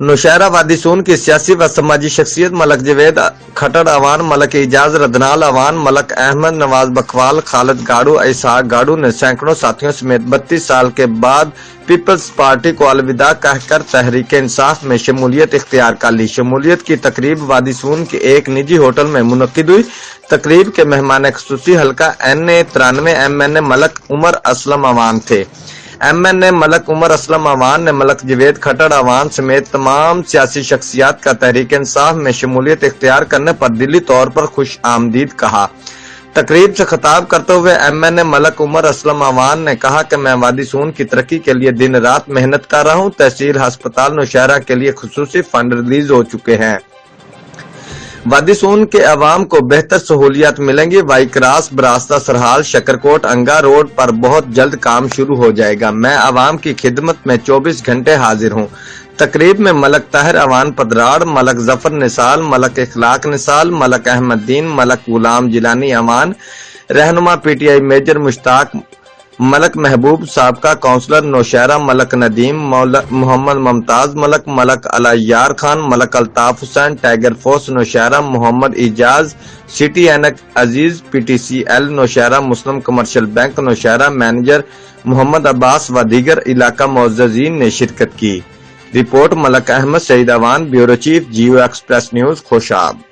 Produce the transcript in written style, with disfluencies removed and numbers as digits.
नौशहरा वादी सून की सियासी व समाजी शख्सियत मलक जवेद खट्टर अवान, मलक एजाज रदनाल अवान, मलक अहमद नवाज बकवाल, खालिद गाड़ू, इसहाक गाड़ू ने सैकड़ों साथियों समेत 32 साल के बाद पीपल्स पार्टी को अलविदा कहकर तहरीक इंसाफ में शमूलियत इख्तियार कर ली। शमूलियत की तकरीब वादी सून के एक निजी होटल में मुनक्किद हुई। तकरीब के मेहमान खुसूसी हल्का NA 93 MNA मलक उमर असलम अवान थे। MNA मलक उमर असलम अवान ने मलक जवेद खट्टर अवान समेत तमाम सियासी शख्सियात का तहरीक इंसाफ में शमूलियत इख्तियार करने पर दिली तौर पर खुश आमदीद कहा। तकरीब से खिताब करते हुए MNA मलक उमर असलम अवान ने कहा कि मैं वादी सून की तरक्की के लिए दिन रात मेहनत कर रहा हूँ। तहसील अस्पताल नौशहरा के लिए खुसूसी फंड रिलीज हो चुके हैं। वादी सून के अवाम को बेहतर सहूलियात मिलेंगी। वाई क्रास, बरास्ता, सरहाल, शकरकोट, अंगा रोड पर बहुत जल्द काम शुरू हो जाएगा। मैं अवाम की खिदमत में 24 घंटे हाजिर हूँ। तकरीब में मलक ताहिर अवान पदराड़, मलक जफर निसाल, मलक इखलाक निसाल, मलक अहमद दीन, मलक गुलाम जिलानी अवान, रहनुमा PTI मेजर मुश्ताक, मलक महबूब साबका councillor Nowshera, Malak Nadeem, Mohammad Mumtaz Malak, Malak Allahyar Khan, Malak Altaf Hussain, tiger force Nowshera, Mohammad Ijaz, city एनक Aziz, PTCL Nowshera, Muslim commercial bank Nowshera manager Mohammad Abbas व दीगर इलाका मुअज़्ज़ज़ीन ने शिरकत की। Report Malak Ahmed Saeed Awan, bureau chief, Geo express news, Khushab.